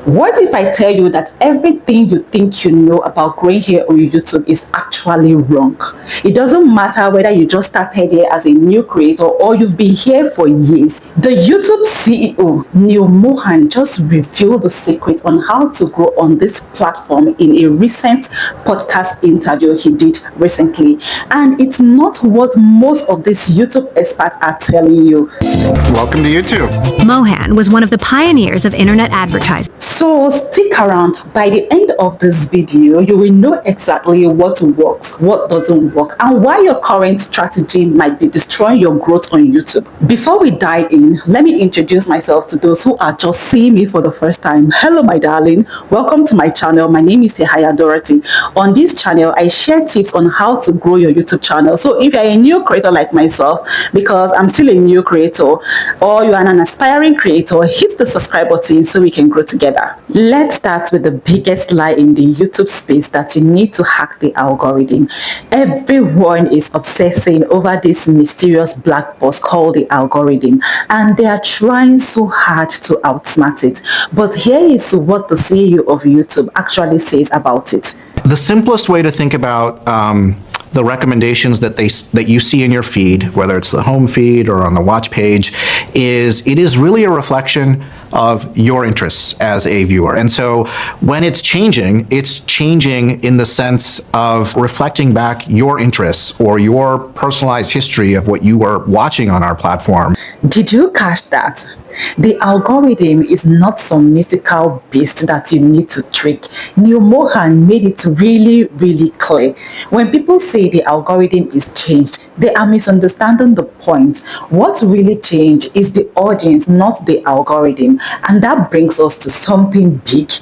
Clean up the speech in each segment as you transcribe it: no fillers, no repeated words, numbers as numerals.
What if I tell you that everything you think you know about growing hair on YouTube is actually wrong? It doesn't matter whether you just started here as a new creator or you've been here for years. The YouTube CEO, Neal Mohan, just revealed the secret on how to grow on this platform in a recent podcast interview he did recently. And it's not what most of these YouTube experts are telling you. Welcome to YouTube. Mohan was one of the pioneers of internet advertising. So stick around. By the end of this video, you will know exactly what works, what doesn't work, and why your current strategy might be destroying your growth on YouTube. Before we dive in, let me introduce myself to those who are just seeing me for the first time. Hello, my darling. Welcome to my channel. My name is Tehaya Dorothy. On this channel, I share tips on how to grow your YouTube channel. So if you're a new creator like myself, because I'm still a new creator, or you are an aspiring creator, hit the subscribe button so we can grow together. Let's start with the biggest lie in the YouTube space, that you need to hack the algorithm. Everyone is obsessing over this mysterious black box called the algorithm, and they are trying so hard to outsmart it. But here is what the CEO of YouTube actually says about it. The simplest way to think about the recommendations that you see in your feed, whether it's the home feed or on the watch page, is it is really a reflection of your interests as a viewer. And so when it's changing in the sense of reflecting back your interests or your personalized history of what you are watching on our platform. Did you catch that? The algorithm is not some mystical beast that you need to trick. Neal Mohan made it really, really clear. When people say the algorithm is changed, they are misunderstanding the point. What really changed is the audience, not the algorithm. And that brings us to something big.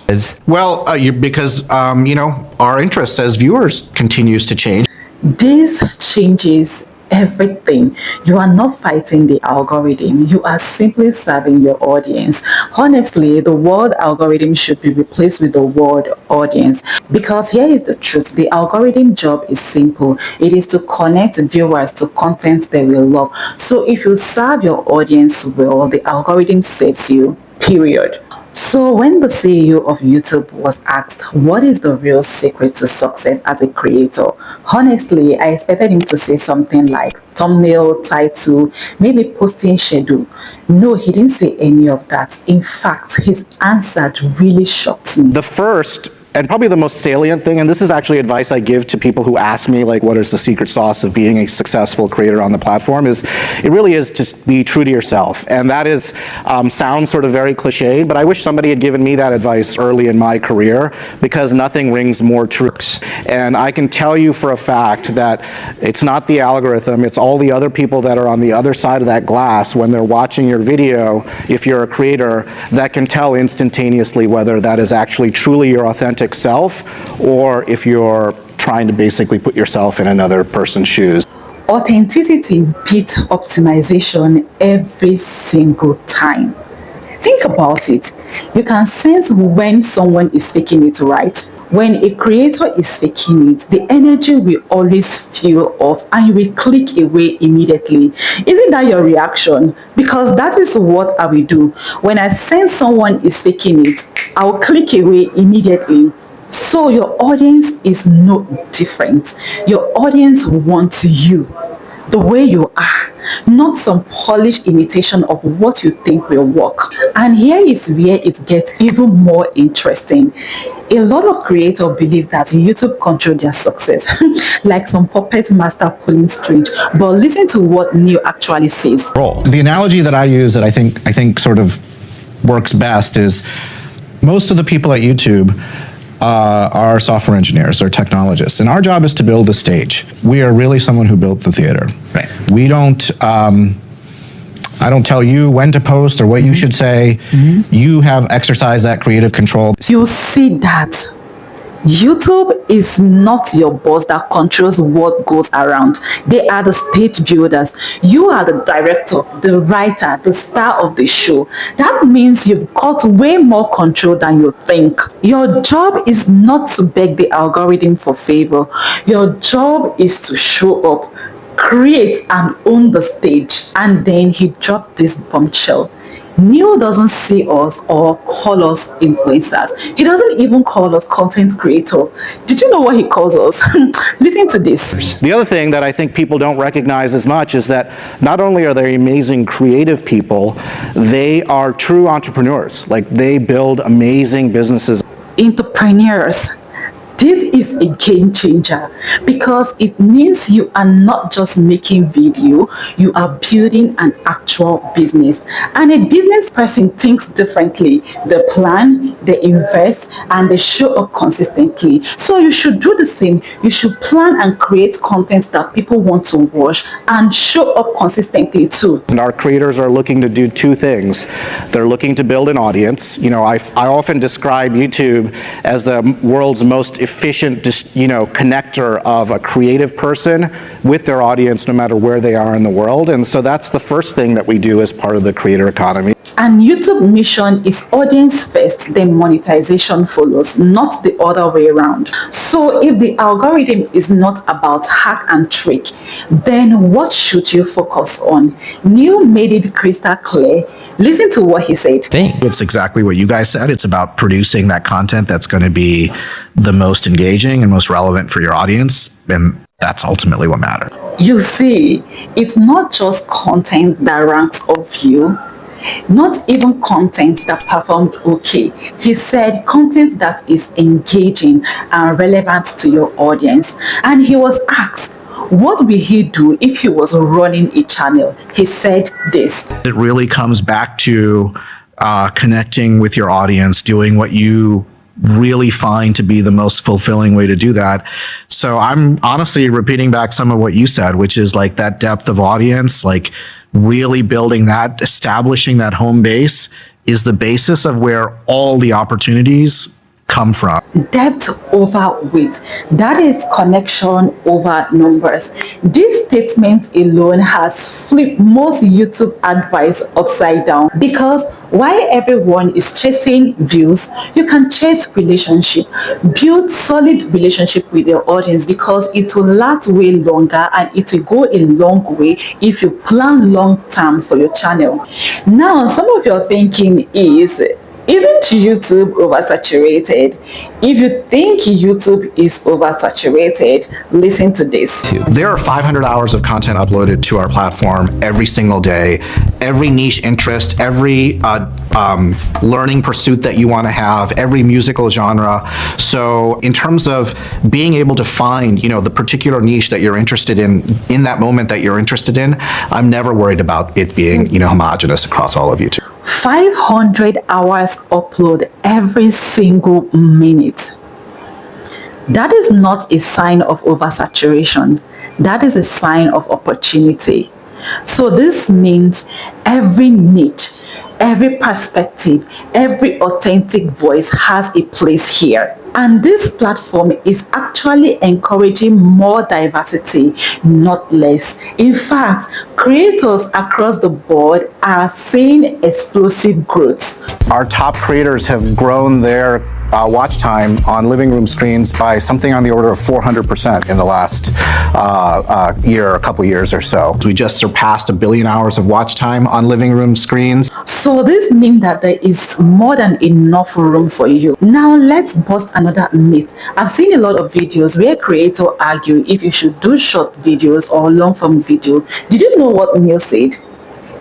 Well, because our interests as viewers continues to change. This changes everything. You are not fighting the algorithm. You are simply serving your audience. Honestly, the word algorithm should be replaced with the word audience, because here is the truth. The algorithm job is simple. It is to connect viewers to content they will love. So if you serve your audience well, the algorithm saves you, period. So when the CEO of YouTube was asked what is the real secret to success as a creator, honestly, I expected him to say something like thumbnail, title, maybe posting schedule. No, he didn't say any of that. In fact, his answer really shocked me. The first and probably the most salient thing, and this is actually advice I give to people who ask me, like, what is the secret sauce of being a successful creator on the platform, is it really is just be true to yourself. And that is, sounds sort of very cliched, but I wish somebody had given me that advice early in my career, because nothing rings more true. And I can tell you for a fact that it's not the algorithm, it's all the other people that are on the other side of that glass when they're watching your video, if you're a creator, that can tell instantaneously whether that is actually truly your authentic self, or if you're trying to basically put yourself in another person's shoes. Authenticity beats optimization every single time. Think about it. You can sense when someone is faking it, right? When a creator is faking it, the energy will always feel off and you will click away immediately. Isn't that your reaction? Because that is what I will do. When I sense someone is faking it, I'll click away immediately. So your audience is no different. Your audience wants you the way you are, not some polished imitation of what you think will work. And here is where it gets even more interesting. A lot of creators believe that YouTube controls their success, like some puppet master pulling strings. But listen to what Neal actually says. The analogy that I use that I think sort of works best is most of the people at YouTube are software engineers or technologists, and our job is to build the stage. We are really someone who built the theater. Right. We don't. I don't tell you when to post or what you should say. You have exercised that creative control. You see that YouTube is not your boss that controls what goes around. They are the stage builders. You are the director, the writer, the star of the show. That means you've got way more control than you think. Your job is not to beg the algorithm for favor. Your job is to show up, create and own the stage. And then he dropped this bombshell. Neil doesn't see us or call us influencers. He doesn't even call us content creator. Did you know what he calls us? Listen to this. The other thing that I think people don't recognize as much is that not only are they amazing creative people, they are true entrepreneurs. Like, they build amazing businesses. Entrepreneurs. This is a game changer because it means you are not just making video, you are building an actual business. And a business person thinks differently. They plan, they invest, and they show up consistently. So you should do the same. You should plan and create content that people want to watch and show up consistently too. And our creators are looking to do two things. They're looking to build an audience. You know, I often describe YouTube as the world's most efficient, connector of a creative person with their audience, no matter where they are in the world. And so that's the first thing that we do as part of the creator economy. And YouTube mission is audience first, then monetization follows, not the other way around. So if the algorithm is not about hack and trick, then what should you focus on? Neil made it crystal clear. Listen to what he said. It's exactly what you guys said. It's about producing that content that's going to be the most engaging and most relevant for your audience. And that's ultimately what matters. You see, it's not just content that ranks of you. Not even content that performed okay. He said content that is engaging and relevant to your audience. And he was asked, what will he do if he was running a channel? He said this. It really comes back to connecting with your audience, doing what you really find to be the most fulfilling way to do that. So I'm honestly repeating back some of what you said, which is like that depth of audience, like really building that, establishing that home base is the basis of where all the opportunities come from. Depth over width. That is connection over numbers. This statement alone has flipped most YouTube advice upside down, because while everyone is chasing views, you can chase relationship. Build solid relationship with your audience, because it will last way longer and it will go a long way if you plan long term for your channel. Now, some of your thinking is, isn't YouTube oversaturated? If you think YouTube is oversaturated, listen to this. There are 500 hours of content uploaded to our platform every single day. Every niche interest, every learning pursuit that you want to have, every musical genre. So in terms of being able to find, the particular niche that you're interested in that moment that you're interested in, I'm never worried about it being, homogenous across all of YouTube. 500 hours upload every single minute. That is not a sign of oversaturation. That is a sign of opportunity. So this means every niche, every perspective, every authentic voice has a place here. And this platform is actually encouraging more diversity, not less. In fact, creators across the board are seeing explosive growth. Our top creators have grown their watch time on living room screens by something on the order of 400% in the last year, a couple years or so. We just surpassed 1 billion hours of watch time on living room screens. So this means that there is more than enough room for you. Now let's bust another myth. I've seen a lot of videos where creators argue if you should do short videos or long form video. Did you know what Neil said?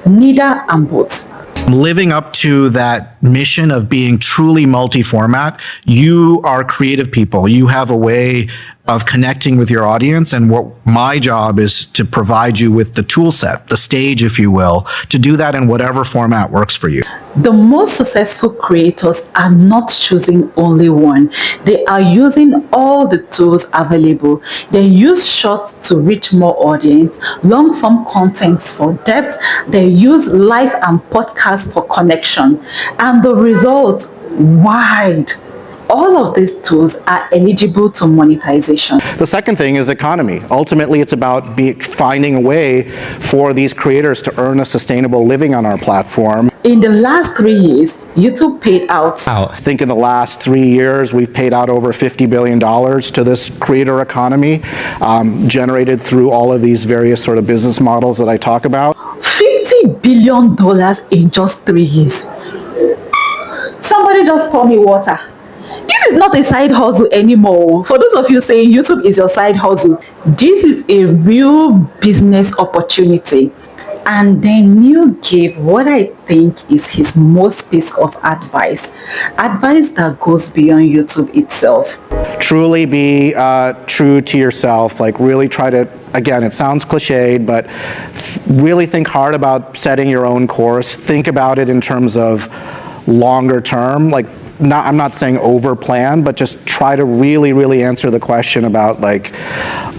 Neither and both. Living up to that mission of being truly multi-format, you are creative people. You have a way of connecting with your audience, and what my job is to provide you with the tool set, the stage, if you will, to do that in whatever format works for you. The most successful creators are not choosing only one. They are using all the tools available. They use short to reach more audience, long form content for depth. They use live and podcast for connection. And the result, wide. All of these tools are eligible to monetization. The second thing is economy. Ultimately, it's about finding a way for these creators to earn a sustainable living on our platform. In the last 3 years, YouTube paid out. I think in the last 3 years, we've paid out over $50 billion to this creator economy, generated through all of these various sort of business models that I talk about. 50 $20 billion in just 3 years. Somebody just pour me water. This is not a side hustle anymore. For those of you saying YouTube is your side hustle, this is a real business opportunity. And then Neil gave what I think is his most piece of advice that goes beyond YouTube itself. Truly be true to yourself, like really try to, again, it sounds cliched, but really think hard about setting your own course. Think about it in terms of longer term, like I'm not saying over plan, but just try to really answer the question about, like,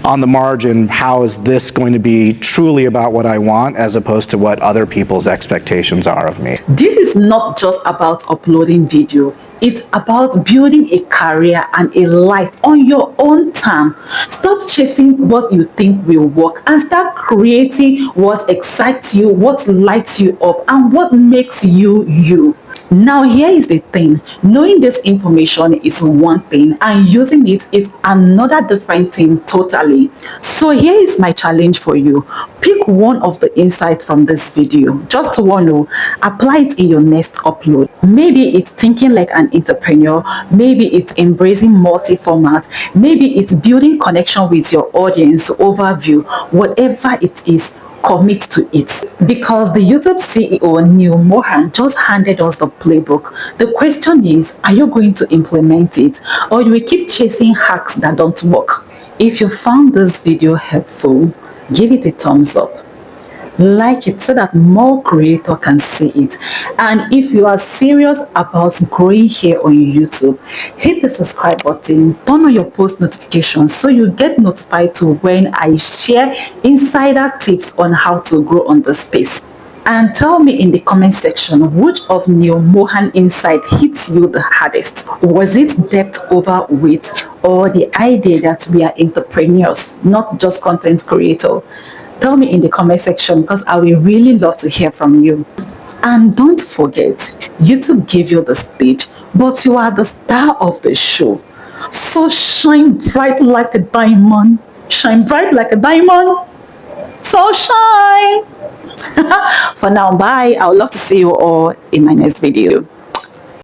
on the margin, how is this going to be truly about what I want as opposed to what other people's expectations are of me. This is not just about uploading video. It's about building a career and a life on your own time. Stop chasing what you think will work and start creating what excites you, what lights you up, and what makes you you. Now, here is the thing. Knowing this information is one thing and using it is another different thing totally. So here is my challenge for you. Pick one of the insights from this video. Just want to apply it in your next upload. Maybe it's thinking like an entrepreneur. Maybe it's embracing multi-format. Maybe it's building connection with your audience overview. Whatever it is, commit to it, because the YouTube CEO Neal Mohan just handed us the playbook. The question is, are you going to implement it, or you will keep chasing hacks that don't work? If you found this video helpful, give it a thumbs up. Like it so that more creators can see it. And if you are serious about growing here on YouTube, hit the subscribe button, turn on your post notifications so you get notified to when I share insider tips on how to grow on the space. And tell me in the comment section which of Neal Mohan insight hits you the hardest. Was it depth over width, or the idea that we are entrepreneurs, not just content creators? Tell me in the comment section, because I will really love to hear from you. And don't forget, YouTube gave you the stage, but you are the star of the show. So shine bright like a diamond. Shine bright like a diamond. So shine. For now, bye. I would love to see you all in my next video.